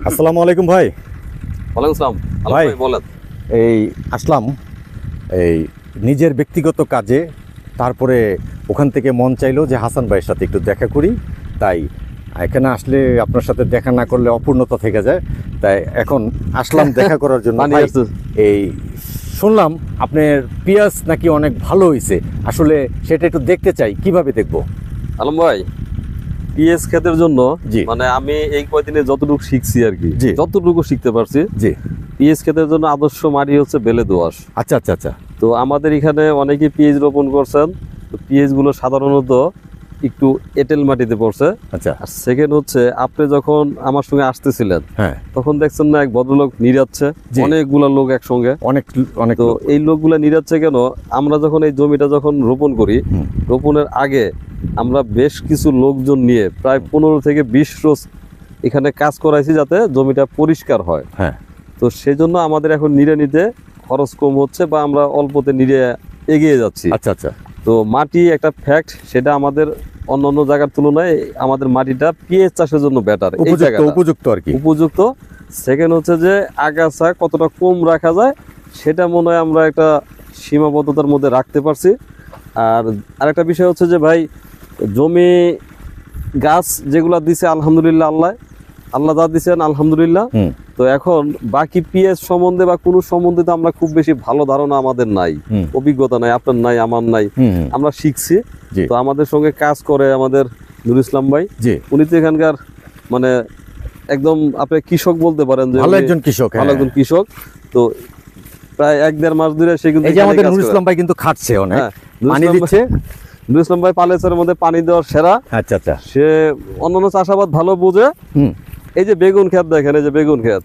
আসসালামু আলাইকুম ভাই। ওয়ালাইকুম আসসালাম ভাই, বলেন। এই আসলাম এই নিজের ব্যক্তিগত কাজে, তারপরে ওখান থেকে মন চাইলো যে হাসান ভাইয়ের সাথে একটু দেখা করি, তাই এখানে আসলে আপনার সাথে দেখা না করলে অপূর্ণতা থেকে যায়, তাই এখন আসলাম দেখা করার জন্য। এই শুনলাম আপনার পেঁয়াজ নাকি অনেক ভালো হয়েছে, আসলে সেটা একটু দেখতে চাই, কিভাবে দেখবো? আলম ভাই, পিএস ক্ষেতের জন্য মানে আমি এই কয়দিনে যতটুকু শিখছি আর কি, যতটুকু শিখতে পারছি, জি পিএস ক্ষেতের জন্য আদর্শ মাটি হচ্ছে বেলে দোআঁশ। আচ্ছা আচ্ছা আচ্ছা। তো আমাদের এখানে অনেকেই পিএস রোপণ করছেন, তো পিএস গুলো সাধারণত একটু এঁটেল মাটিতে পড়ছে। আচ্ছা। আর সেকেন্ড হচ্ছে, আপনি যখন আমার সঙ্গে আসতেছিলেন তখন দেখছেন না এক ভদ্রলোক নিরাচ্ছে, অনেকগুলা লোক একসঙ্গে, অনেক। তো এই লোকগুলা নিরাচ্ছে কেন? আমরা যখন এই জমিটা যখন রোপণ করি, রোপণের আগে আমরা বেশ কিছু লোকজন নিয়ে প্রায় 15 থেকে 20 রোজ এখানে কাজ করাইছি যাতে জমিটা পরিষ্কার হয়। হ্যাঁ। তো সেই জন্য আমাদের এখন নিড়ে নিতে খরচ কম হচ্ছে বা আমরা অল্পতে নিড়ে এগিয়ে যাচ্ছি। আচ্ছা আচ্ছা। তো মাটি একটা ফ্যাক্ট, সেটা আমাদের অন্যান্য জায়গার তুলনায় আমাদের মাটিটা পিএস চাষের জন্য বেটার, উপযুক্ত আর কি, উপযুক্ত। সেকেন্ড হচ্ছে যে আগাছা কতটা কম রাখা যায় সেটা মনে হয় আমরা একটা সীমাবদ্ধতার মধ্যে রাখতে পারছি। আর আরেকটা বিষয় হচ্ছে যে ভাই, জমি গাছ যেগুলা দিছে আলহামদুলিল্লাহ, আল্লাহ যা দিচ্ছেন আলহামদুলিল্লাহ। তো এখন বাকি পিএস সম্বন্ধে বা কোনো সম্বন্ধে তো আমরা খুব বেশি ভালো ধারণা আমাদের নাই, অভিজ্ঞতা নাই, আপনার নাই, আমার নাই, আমরা শিখছি। তো আমাদের সঙ্গে কাজ করে আমাদের নুর ইসলাম ভাই, উনি তো এখানকার মানে একদম আপনি কৃষক বলতে পারেন, যে ভালো একজন কৃষক, ভালো একজন কৃষক। তো প্রায় 1-1.5 মাস ধরে সে কিন্তু আমাদের নুর ইসলাম ভাই কিন্তু খাটছে অনেক, পানি দিচ্ছে। নুর ইসলাম ভাই পালেসের মধ্যে পানি দেওয়ার সেরা। আচ্ছা আচ্ছা। সে অন্যান্য চাষাবাদ ভালো বোঝে। এই যে বেগুন ক্ষেত দেখেন, এই যে বেগুন ক্ষেত,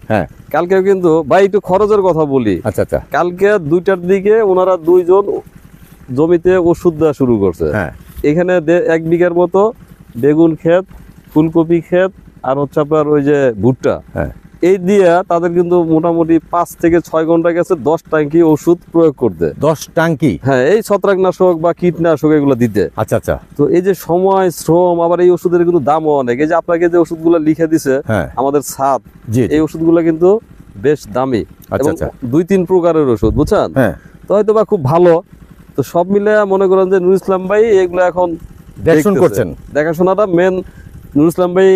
কালকে কিন্তু ভাই একটু খরচের কথা বলি। আচ্ছা আচ্ছা। কালকে 2টার দিকে ওনারা 2 জন জমিতে ওষুধ দেওয়া শুরু করছে। এখানে 1 বিঘার মতো বেগুন ক্ষেত, ফুলকপি ক্ষেত, আর হচ্ছে আপনার ওই যে ভুট্টা, এই দিয়ে তাদের কিন্তু মোটামুটি 5 থেকে 6 ঘন্টা গেছে 10 ট্যাঙ্কি ওষুধ প্রয়োগ করতে। 10 ট্যাঙ্কি? হ্যাঁ, এই ছত্রাকনাশক বা কীটনাশক এগুলো দিতে। আচ্ছা আচ্ছা। তো এই যে সময়, শ্রম, আবার এই ওষুধের কিন্তু দামও অনেক। এই যে আপনাকে যে ওষুধগুলো লিখে দিছে আমাদের ছাদ, এই ওষুধগুলো কিন্তু বেশ দামি, 2-3 প্রকারের ওষুধ, বুঝছেন? তো হয়তো বা খুব ভালো। তো সব মিলে মনে করেন যে নুর ইসলাম ভাই এগুলো এখন দেখাশোনাটা মেন নুর ইসলাম ভাই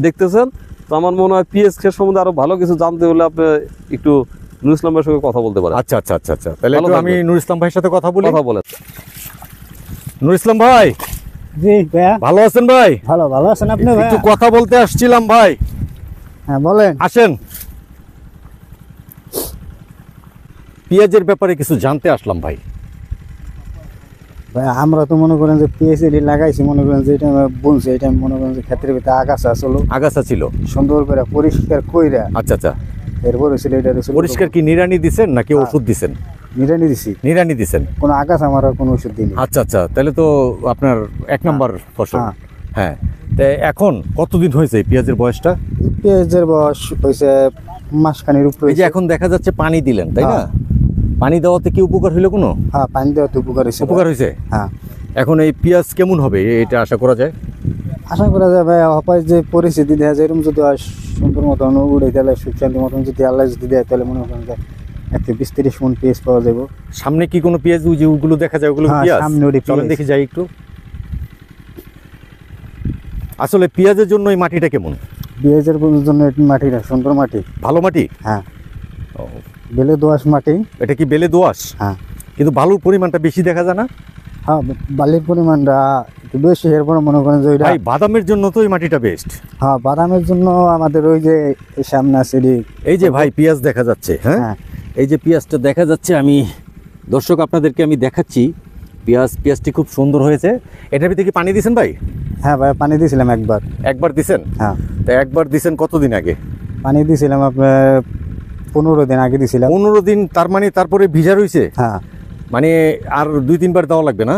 দেখতেছেন। তো আমার মনে হয় পিএস এর সম্বন্ধে আরো ভালো কিছু জানতে হলে আপনি একটু নুর ইসলাম ভাইয়ের সঙ্গে কথা বলতে পারেন। আচ্ছা আচ্ছা আচ্ছা আচ্ছা, তাহলে একটু আমি নুর ইসলাম ভাইয়ের সাথে কথা বলেন। নুর ইসলাম ভাই। জি ভাইয়া। ভালো আছেন ভাই? ভালো আছেন আপনি? একটু কথা বলতে আসছিলাম ভাই। হ্যাঁ বলেন। আসেন। পেঁয়াজের ব্যাপারে কিছু জানতে আসলাম ভাই। ভাই আমরা তো মনে করেন যে পিএসএডি লাগাইছি, মনে করেন যে এটা বুনছি, এটা মনে করেন যে ক্ষেত্রের ভিতরে আগাছা ছিল সুন্দর করে পরিষ্কার কইরা। আচ্ছা আচ্ছা। এরপরে ছিল এটা পরিষ্কার কি নিড়ানি দিছেন নাকি ওষুধ দিছেন? নিড়ানি দিছেন। কোনো আগাছা মারা কোনো ওষুধ দিইনি। আচ্ছা আচ্ছা, তাহলে তো আপনার 1 নম্বর ফসল। হ্যাঁ। তো এখন কতদিন হয়েছে পেঁয়াজের বয়সটা? পেঁয়াজের বয়স হয়েছে মাসখানেক উপরে। এই যে এখন দেখা যাচ্ছে পানি দিলেন, তাই না? পানি দেওয়াতে কি উপকার হইলো কোনো? হ্যাঁ, পানি দেওয়াতে উপকার হয়েছে। হ্যাঁ। এখন এই পেঁয়াজ কেমন হবে এটা আশা করা যায়? আশা করা যায় ভাই, অপায় যে পরিস্থিতি দেখা যায় এরকম যদি সুন্দর মতন উড়ে গেলে, সুশান্তি মতন যদি আল্লাহ যদি দেয়, তাহলে মনে করেন যে 120-30 মণ পেঁয়াজ পাওয়া যাবে। সামনে কি কোনো পেঁয়াজ ওগুলো দেখা যায়? ওগুলো পেঁয়াজ চলেন দেখি যাই একটু। আসলে পেঁয়াজের জন্য এই মাটিটা কেমন? পেঁয়াজের জন্য মাটিটা সুন্দর মাটি, ভালো মাটি। হ্যাঁ, বেলে দোআঁশ মাটি। এটা কি বেলে দোআঁশ? হ্যাঁ। কিন্তু বালুর পরিমাণটা বেশি দেখা যায় না? হ্যাঁ, বালির পরিমাণটা একটু বেশি। এরপর মনে করেন যে ভাই বাদামের জন্য তো এই মাটিটা বেস্ট। হ্যাঁ, বাদামের জন্য আমাদের ওই যে সামনে আছে এই যে ভাই পেঁয়াজ দেখা যাচ্ছে। হ্যাঁ, এই যে পেঁয়াজটা দেখা যাচ্ছে, আমি দর্শক আপনাদেরকে আমি দেখাচ্ছি। পেঁয়াজটি খুব সুন্দর হয়েছে। এটার ভিতরে কি পানি দিয়েছেন ভাই? হ্যাঁ ভাই, পানি দিয়েছিলাম একবার দিয়েছেন? হ্যাঁ। তা একবার দিয়েছেন কতদিন আগে? পানি দিয়েছিলাম আপনার 15 দিন আগে দিয়েছিলাম। 15 দিন, তার মানে তারপরে ভিজা রয়েছে? হ্যাঁ। মানে আর 2-3 বার দেওয়া লাগবে না?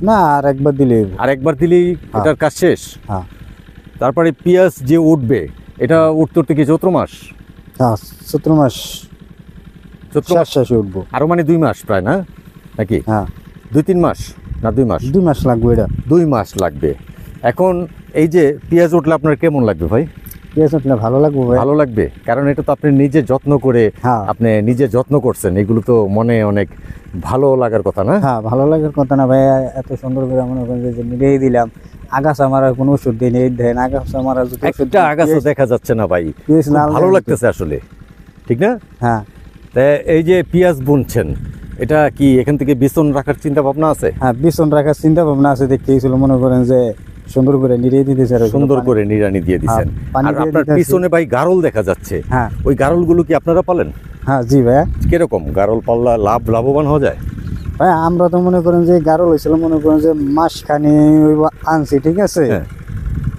না, আর একবার দিলেই এটার কাজ শেষ। হ্যাঁ। তারপরে পেঁয়াজ যে উঠবে, এটা উঠতে কি চৈত্র মাস? হ্যাঁ, চৈত্র মাস শেষে উঠবো। আরো মানে 2 মাস প্রায়, না নাকি? হ্যাঁ, 2-3 মাস না 2 মাস? 2 মাস লাগবে। এটা 2 মাস লাগবে। এখন এই যে পেঁয়াজ উঠলে আপনার কেমন লাগবে ভাই? পেঁয়াজ উঠলে ভালো লাগবে ভাই। ভালো লাগবে, কারণ এটা তো আপনি নিজে যত্ন করে হ্যাঁ আপনি নিজে যত্ন করছেন, এগুলো তো মনে অনেক ভালো লাগার কথা না? হ্যাঁ ভালো লাগার কথা না ভাই, এত সুন্দর করে মনে করেন যে নিরেই দিলাম, আগাছা মারার কোনো ওষুধ দিয়ে নেই দেন, আগাছা মারার যদি ওষুধ একটা আগাছা দেখা যাচ্ছে না ভাই, পেঁয়াজ খুব লাল ভালো হয়ে লাগতেছে আসলে, ঠিক না? হ্যাঁ তা এই যে পেঁয়াজ বুনছেন, এটা কি এখান থেকে বিচন রাখার চিন্তা ভাবনা আছে? হ্যাঁ বিছন রাখার চিন্তা ভাবনা আছে, দেখতেছিল মনে করেন যে সুন্দর করে নিরেই দিতেছে আর সুন্দর করে নিড়ানি দিয়ে দিছেন। হ্যাঁ, পানি আর দিয়ে আপনার দিতেছি। পিছনে ভাই গারল দেখা যাচ্ছে, হ্যাঁ ওই গারলগুলো কি আপনারা পালেন? হ্যাঁ জি ভাই। কিরকম গারল পাল্লা লাভবান হওয়া যায়? ভাই আমরা তো মনে করেন যে গারো হয়েছিল মনে করেন যে মাসখানি আনছি, ঠিক আছে, হ্যাঁ।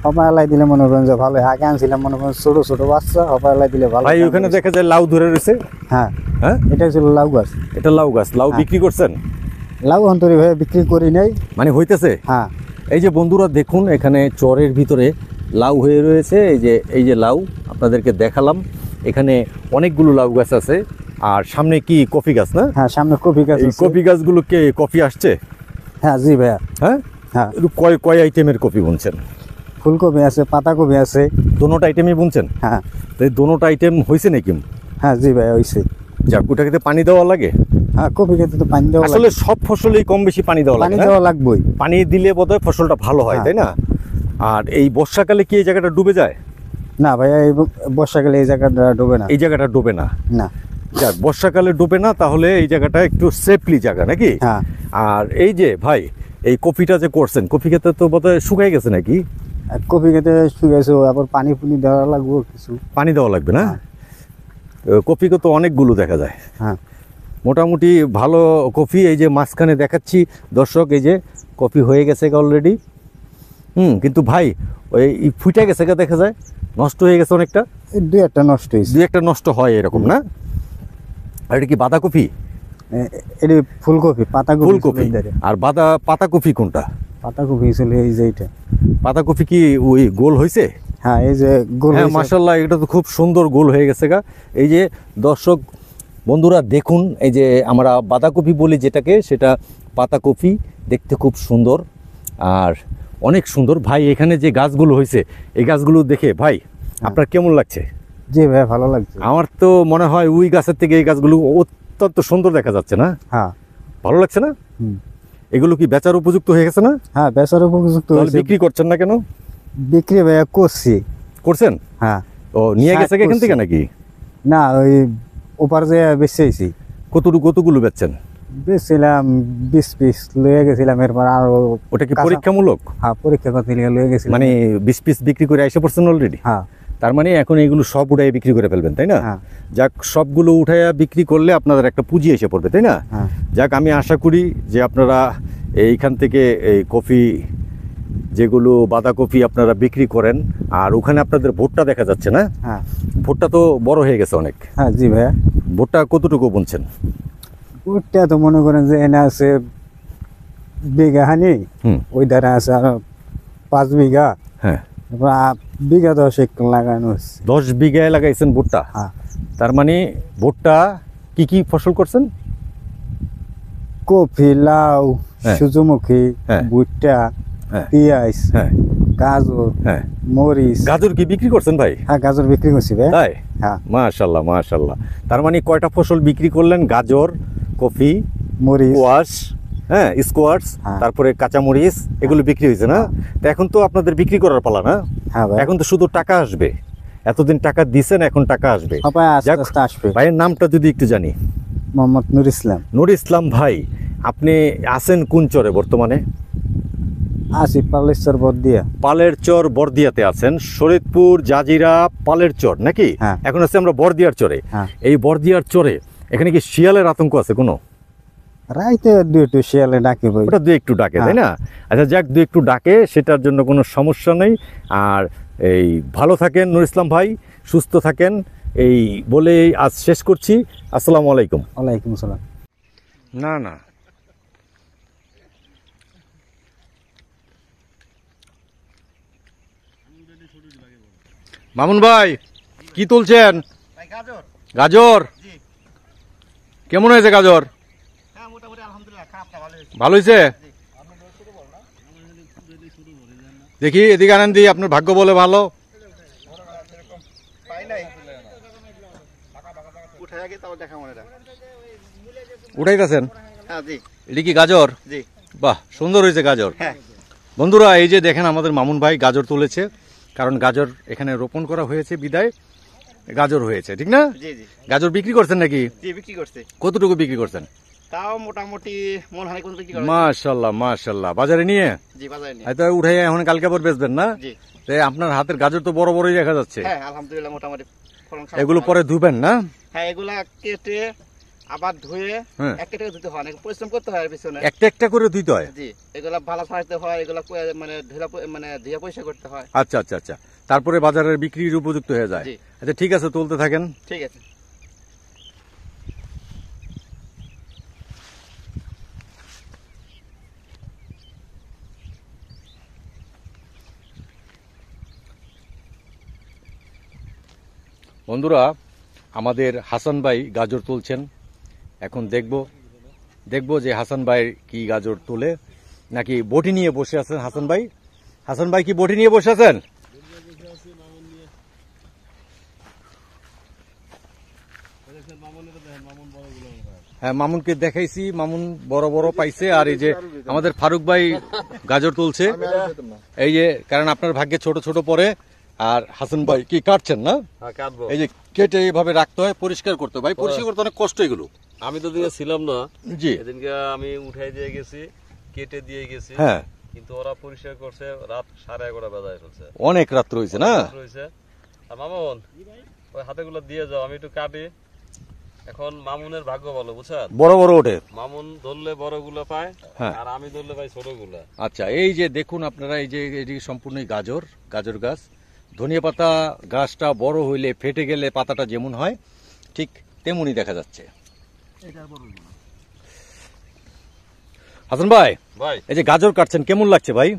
হপায়ালাই দিলে মনে করেন যে ভালো, আগে আনছিলাম মনে করেন ছোট ছোট বাচ্চা, হপায়ালাই দিলে ভালো। ভাই ওখানে দেখা যায় লাউ ধরে রয়েছে। হ্যাঁ হ্যাঁ, এটা ছিল লাউ গাছ। এটা লাউ গাছ, লাউ বিক্রি করছেন? লাউ অন্তরি ভাই বিক্রি করি নাই। মানে হইতেছে। হ্যাঁ এই যে বন্ধুরা দেখুন, এখানে চরের ভিতরে লাউ হয়ে রয়েছে, এই যে লাউ আপনাদেরকে দেখালাম, এখানে অনেকগুলো লাউ গাছ আছে। আর সামনে কি কফি গাছ না? হ্যাঁ সামনে কফি গাছ এই আছে। কফি গাছগুলোকে কফি আসছে? হ্যাঁ জি ভাইয়া। হ্যাঁ হ্যাঁ কয় কয় আইটেমের কফি বুনছেন? ফুলকপি আছে, পাতাকপি আছে। দোনোটা আইটেমই বুনছেন? হ্যাঁ তো এই দোনোটা আইটেম হয়েছে নাকি? হ্যাঁ জি ভাইয়া হয়েছে। যাক, ওটাকে পানি দেওয়া লাগে। হ্যাঁ কফি খেতে তো পানি দেওয়া আসলে সব ফসলেই কম বেশি পানি দেওয়া পানি লাগে না? দেওয়া লাগবেই। পানি দিলে বোধহয় ফসলটা ভালো হয়, হ্যাঁ। তাই না? আর এই বর্ষাকালে কি এই জায়গাটা ডুবে যায়? না ভাইয়া এই বর্ষাকালে এই জায়গাটা ডুবে না। এই জায়গাটা ডুবে না। না যাক, বর্ষাকালে ডুবে না, তাহলে এই জায়গাটা একটু সেফলি জায়গা নাকি? হ্যাঁ আর এই যে ভাই, এই কফিটা যে করছেন, কফি খেতে তো বোধহয় শুকাই গেছে নাকি? আর কফি খেতে শুকাইছে, আবার পানি পুনি দেওয়া লাগবে কিছু। পানি দেওয়া লাগবে না? কফিকে তো অনেকগুলো দেখা যায়, হ্যাঁ মোটামুটি ভালো কফি। এই যে মাঝখানে দেখাচ্ছি দর্শক, এই যে কফি হয়ে গেছে অলরেডি। কিন্তু ভাই ওই ফুটে গেছে দেখা যায়, নষ্ট হয়ে গেছে অনেকটা। এই দুই একটা নষ্ট হয়েছে। দুই একটা নষ্ট হয় এরকম না? আর এটা কি বাঁধাকপি? এটি ফুলকপি, পাতাকপি। ফুলকপি। আর পাতাকপি কোনটা? পাতাকপি ছিল এই যে এইটা। পাতাকপি কি ওই গোল হয়েছে? হ্যাঁ এই যে গোল হ্যাঁ হয়েছে। মাশাআল্লাহ, এটা তো খুব সুন্দর গোল হয়ে গেছে গা। এই যে দর্শক বন্ধুরা দেখুন, এই যে আমরা বাঁধাকপি বলি যেটাকে, সেটা পাতাকপি, দেখতে খুব সুন্দর আর অনেক সুন্দর। ভাই এখানে যে গাছগুলো হয়েছে, এই গাছগুলো দেখে ভাই আপনার কেমন লাগছে? জি ভাই ভালো লাগছে। আমার তো মনে হয় ওই গাছের থেকে এই গাছগুলো অত্যন্ত সুন্দর দেখা যাচ্ছে না? হ্যাঁ ভালো লাগছে না? হুম। এগুলো কি বেচার উপযুক্ত হয়ে গেছে না? হ্যাঁ বেচার উপযুক্ত তাহলে হয়েছে। বিক্রি করছেন না কেন? বিক্রি ভাইয়া করছি। করছেন? হ্যাঁ ও নিয়ে শাক গেছে কি এখান করছি। থেকে নাকি? না ওই ওপার যে বেচেছি, কতগুলো বেচছেন? বেচছিলাম 20 পিস লয়ে গেছিলাম, এরপর আরো। ওটা কি কাঁচা- পরীক্ষামূলক? হ্যাঁ পরীক্ষা করতে লিয়ে লয়ে গেছিলাম। মানে 20 পিস বিক্রি করে এসে পড়ছেন অলরেডি? হ্যাঁ তার মানে এখন এগুলো সব উঠাইয়া বিক্রি করে ফেলবেন, তাই না? হ্যাঁ যাক, সবগুলো উঠাইয়া বিক্রি করলে আপনাদের একটা পুঁজি এসে পড়বে, তাই না? হ্যাঁ যাক, আমি আশা করি যে আপনারা এইখান থেকে এই কফি, যেগুলো বাঁধাকপি আপনারা বিক্রি করেন, আর ওখানে আপনাদের ভুট্টা দেখা যাচ্ছে না? হ্যাঁ ভুট্টা তো বড় হয়ে গেছে অনেক। হ্যাঁ জি ভাইয়া। ভুট্টা কতটুকু বুনছেন? ওইটা তো মনে করেন যে এনে আছে বিঘা হানি, হুম। ওই ধারে আছে আর 5 বিঘা, হ্যাঁ, এরপর বিঘা 10 লাগানো হচ্ছে। 10 বিঘায় লাগাইছেন ভুট্টা। হ্যাঁ তার মানে ভুট্টা কি কি ফসল করছেন? কফি, লাউ, হ্যাঁ। সূর্যমুখী, হ্যাঁ। ভুট্টা, হ্যাঁ পেঁয়াজ, হ্যাঁ গাজর, হ্যাঁ। মরিচ। গাজর কি বিক্রি করছেন ভাই? হ্যাঁ গাজর বিক্রি করছি ভাই। তাই? হ্যাঁ মাশাল্লাহ মাশাল্লাহ। তার মানে কয়টা ফসল বিক্রি করলেন? গাজর, কফি, মরিচ। স্কোয়াশ, হ্যাঁ স্কোয়াশ, হ্যাঁ। তারপরে কাঁচামরিচ, এগুলো বিক্রি হয়েছে না? তো এখন তো আপনাদের বিক্রি করার পালা না? হ্যাঁ ভাই এখন তো শুধু টাকা আসবে। এতদিন টাকা দিছেন, এখন টাকা আসবে। সবাই আস্তে যাক, আস্তে আসবে। ভাইয়ের নামটা যদি একটু জানি। মোহাম্মদ নুর ইসলাম। নুর ইসলাম ভাই, আপনি আছেন কোন চরে বর্তমানে? আসি পালেশ্বর বদিয়া। পালের চর বর্দিয়াতে আছেন, শরীদপুর, জাজিরা, পালের চর নাকি? হ্যাঁ। এখন আছে আমরা বর্দিয়ার চরে। হ্যাঁ এই বর্দিয়ার চরে এখানে কি শিয়ালের আতঙ্ক আছে কোনো? রাইতে দুই একটু শিয়ালে ডাকি ভাই। ওটা দু একটু ডাকে, তাই না? আচ্ছা যাক, দু একটু ডাকে, সেটার জন্য কোনো সমস্যা নেই। আর এই ভালো থাকেন নুর ইসলাম ভাই, সুস্থ থাকেন, এই বলে আজ শেষ করছি। আসসালামু আলাইকুম। ওয়ালাইকুম আসসালাম। না না, মামুন ভাই কি তুলছেন? গাজর কেমন হয়েছে? গাজর ভালো হয়েছে? দেখি এদিকে আনেন দি, আপনার ভাগ্য বলে ভালো। উঠাইতেছেন? হ্যাঁ জি এটা কি গাজর? জি বাহ, সুন্দর হয়েছে গাজর। হ্যাঁ বন্ধুরা, এই যে দেখেন আমাদের মামুন ভাই গাজর তুলেছে, কারণ গাজর এখানে রোপণ করা হয়েছে বিদায় গাজর হয়েছে, ঠিক না? জি জি গাজর বিক্রি করছেন নাকি? জি বিক্রি করছে, কতটুকু বিক্রি করছেন? তাও মোটামুটি মন হানি কোন বিক্রি করে। মাশাআল্লাহ মাশাআল্লাহ। বাজারে নিয়ে জি বাজারে নিয়ে। হয়তো উঠাই এখন কালকে আবার বেচবেন না? জি তো আপনার হাতের গাজর তো বড় বড়ই দেখা যাচ্ছে। হ্যাঁ আলহামদুলিল্লাহ মোটামুটি ফলন খারাপ এগুলো না। পরে ধুবেন না? হ্যাঁ এগুলা কেটে আবার ধুয়ে হ্যাঁ। একটা একটা ধুতে হয়, অনেক পরিশ্রম করতে হয় এর পিছনে। একটা একটা করে ধুইতে হয়? জি এগুলা ভালো ছাড়াতে হয়, এগুলা মানে ধুয়ে পয়সা করতে হয়। আচ্ছা আচ্ছা আচ্ছা, তারপরে বাজারের বিক্রির উপযুক্ত হয়ে যায়। জি। আচ্ছা ঠিক আছে, তুলতে থাকেন। ঠিক আছে। বন্ধুরা, আমাদের হাসান ভাই গাজর তুলছেন। এখন দেখব যে হাসান ভাই কি গাজর তোলে, নাকি বটি নিয়ে বসে আছেন হাসান ভাই? হাসান ভাই কি বটি নিয়ে বসে আছেন? হ্যাঁ, মামুনকে দেখাইছি, মামুন বড় বড় পাইছে। আর এই যে আমাদের ফারুক ভাই গাজর তুলছে, এই যে, কারণ আপনার ভাগ্যে ছোট ছোট পরে। আর হাসান ভাই কি কাটছেন না? হ্যাঁ কাটবো। এই যে কেটে এইভাবে রাখতে হয়, পরিষ্কার করতে হয়। ভাই পরিষ্কার করতে অনেক কষ্ট এগুলো। আমি তো দিনে ছিলাম না, জি এদিনকে আমি উঠাই দিয়ে গেছি, কেটে দিয়ে গেছি। হ্যাঁ, কিন্তু ওরা পরিষ্কার করছে রাত 11:30 বাজায় ফেলছে। অনেক রাত রয়েছে না? রয়েছে। আর মামুন ওই হাতেগুলো দিয়ে যাও, আমি একটু কাটি। এখন মামুনের ভাগ্য ভালো, বুঝছেন? বড় বড় ওঠে। মামুন ধরলে বড়গুলো পায়, হ্যাঁ। আর আমি ধরলে পাই ছোটগুলা। আচ্ছা, এই যে দেখুন আপনারা, এই যে এটি সম্পূর্ণই গাজর গাছ। ধনিয়া পাতা গাছটা বড় হইলে ফেটে গেলে পাতাটা যেমন হয় ঠিক তেমনই দেখা যাচ্ছে। হাসান ভাই, ভাই এই যে গাজর কাটছেন, কেমন লাগছে ভাই?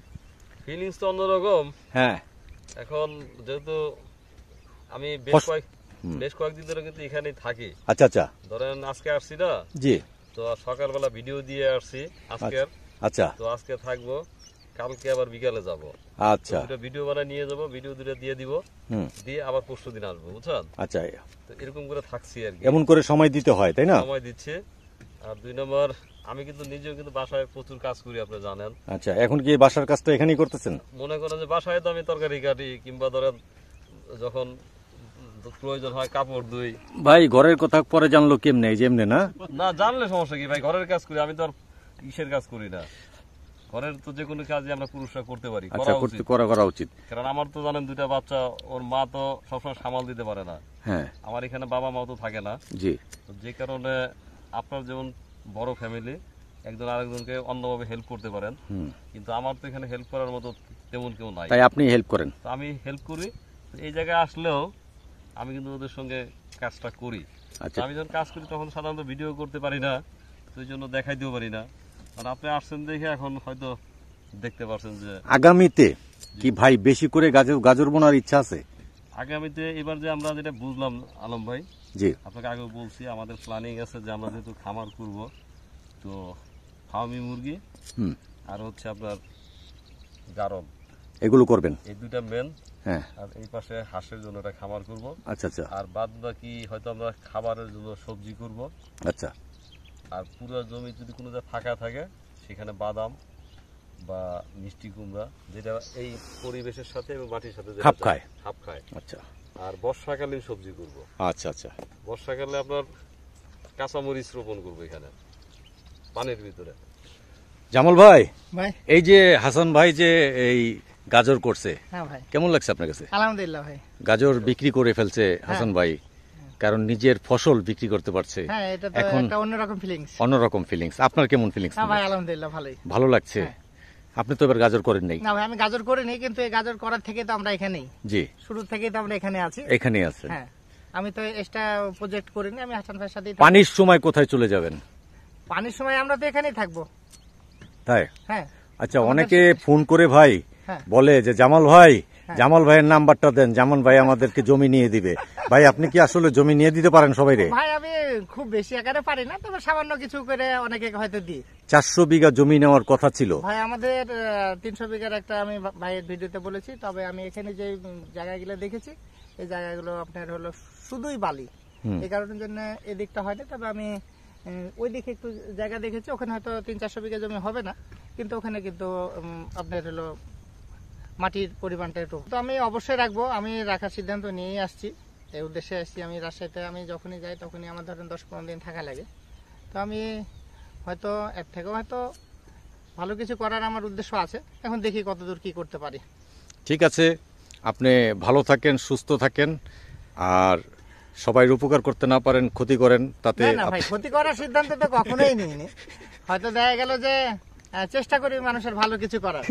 ফিলিংস তো অন্যরকম। হ্যাঁ, এখন যেহেতু আমি বেশ কয়েকদিন ধরে কিন্তু এখানেই থাকি। আচ্ছা আচ্ছা, ধরেন আজকে আসছি না, জি তো সকালবেলা ভিডিও দিয়ে আসছি আজকের। আচ্ছা তো আজকে থাকবো, কালকে আবার বিকালে যাব। আচ্ছা, দুটো ভিডিও বানায় নিয়ে যাব, ভিডিও দুটো দিয়ে দিব, হুম, দিয়ে আবার পরশু দিন আসবো, বুঝছেন? আচ্ছা, তো এরকম করে থাকছি আর কি, এমন করে সময় দিতে হয়, তাই না? সময় দিচ্ছে। আর 2 নম্বর, আমি কিন্তু নিজেও কিন্তু বাসায় প্রচুর কাজ করি, আপনি জানেন। আচ্ছা, এখন কি বাসার কাজটা এখানেই করতেছেন? মনে করেন যে বাসায় তো আমি তরকারি কাটি, কিংবা ধরেন যখন প্রয়োজন হয় কাপড় ধুই। ভাই ঘরের কথা পরে জানলো কেমনে? যেমনে না? না জানলে সমস্যা কি ভাই, ঘরের কাজ করি, আমি তো আর ইসের কাজ করি না। ঘরের তো যে কোনো কাজই আমরা পুরুষরা করতে পারি, আচ্ছা, করা উচিত। করা উচিত। কারণ আমার তো জানেন 2টা বাচ্চা, ওর মা তো সবসময় সামাল দিতে পারে না। হ্যাঁ, আমার এখানে বাবা মাও তো থাকে না। জি তো যে কারণে আপনার যেমন বড় ফ্যামিলি, একজন আরেকজনকে অন্যভাবে হেল্প করতে পারেন, হুম, কিন্তু আমার তো এখানে হেল্প করার মতো তেমন কেউ নাই। তাই আপনি হেল্প করেন? তো আমি হেল্প করি। তো এই জায়গায় আসলেও আমি কিন্তু ওদের সঙ্গে কাজটা করি। আচ্ছা, তো আমি যখন কাজ করি তখন সাধারণত ভিডিও করতে পারি না, তো এই জন্য দেখাইতেও পারি না। কারণ আপনি আসছেন দেখে এখন হয়তো দেখতে পারছেন যে আগামীতে কি ভাই বেশি করে গাজর বোনার ইচ্ছা আছে? আগামীতে এবার যে আমরা যেটা বুঝলাম আলম ভাই, জি আপনাকে আগে বলছি, আমাদের প্ল্যানিং আছে যে আমরা যেহেতু খামার করব, তো ফার্মি মুরগি হুম, আর হচ্ছে আপনার গারম, এগুলো করবেন? এই 2টা মেন। হ্যাঁ, আর এই পাশে হাঁসের জন্য একটা খামার করব। আচ্ছা আচ্ছা আর বাদ বাকি হয়তো আমরা খাবারের জন্য সবজি করব। আচ্ছা, আর পুরো জমি যদি কোনো জায়গায় ফাঁকা থাকে সেখানে বাদাম বা মিষ্টি কুমড়া, যেটা এই পরিবেশের সাথে এবং মাটির সাথে যেটা খাপ যায়, খায়। খাপ খায়। আচ্ছা আর বর্ষাকালীন সবজি করব। আচ্ছা আচ্ছা, বর্ষাকালে আপনার কাঁচামরিচ রোপণ করবো এখানে পানির ভিতরে। জামাল ভাই, ভাই এই যে হাসান ভাই যে এই গাজর করছে, হ্যাঁ ভাই কেমন লাগছে আপনার কাছে? আলহামদুলিল্লাহ ভাই। গাজর বিক্রি করে ফেলছে হাসান ভাই, কারণ নিজের ফসল বিক্রি করতে পারছে। হ্যাঁ এটা তো এখন একটা অন্যরকম ফিলিংস। অন্যরকম ফিলিংস। আপনার কেমন ফিলিংস? হ্যাঁ ভাই আলহামদুলিল্লাহ ভালোই। ভালো লাগছে? আপনি তো এবার গাজর করেন নাই? না ভাই আমি গাজর করিনি, কিন্তু এই গাজর করার থেকে তো আমরা এখানেই, জি শুরু থেকেই তো আমরা এখানে আছি। এখানেই আছেন। হ্যাঁ আমি তো এক্সট্রা প্রজেক্ট করিনি, আমি হাসান ভাইয়ের সাথেই পানির সময় কোথায় চলে যাবেন? পানির সময় আমরা তো এখানেই থাকবো। তাই? হ্যাঁ আচ্ছা, অনেকে ফোন করে ভাই হ্যাঁ। বলে যে জামাল ভাইয়ের নাম্বারটা দেন, জামাল ভাই আমাদেরকে জমি নিয়ে দিবে। ভাই আপনি কি আসলে জমি নিয়ে দিতে পারেন সবাই রে? ভাই আমি খুব বেশি আকারে পারি না, তবে সামান্য কিছু করে অনেকে হয়তো দিই। 400 বিঘা জমি নেওয়ার কথা ছিল ভাই আমাদের 300 বিঘার একটা আমি ভাইয়ের ভিডিওতে বলেছি, তবে আমি এখানে যে জায়গাগুলো দেখেছি এই জায়গাগুলো আপনার হলো শুধুই বালি, হুম। এই কারণের জন্য এদিকটা হয়নি। তবে আমি ওই দিকে একটু জায়গা দেখেছি, ওখানে হয়তো 300-400 বিঘা জমি হবে না, কিন্তু ওখানে কিন্তু আপনার হলো মাটির পরিমাণটা একটু, তো আমি অবশ্যই রাখবো। আমি রাখার সিদ্ধান্ত নিয়েই আসছি, এই উদ্দেশ্যে আসছি। আমি রাজশাহীতে আমি যখনই যাই তখনই আমার ধরেন 10-15 দিন থাকা লাগে। তো আমি হয়তো এর থেকেও হয়তো ভালো কিছু করার আমার উদ্দেশ্য আছে। এখন দেখি কতদূর কি করতে পারি। ঠিক আছে, আপনি ভালো থাকেন, সুস্থ থাকেন, আর সবাই উপকার করতে না পারেন, ক্ষতি করেন, তাতে না ভাই, ক্ষতি করার সিদ্ধান্ত তো কখনোই নিইনি। হয়তো দেখা গেল যে চেষ্টা করি মানুষের ভালো কিছু করার।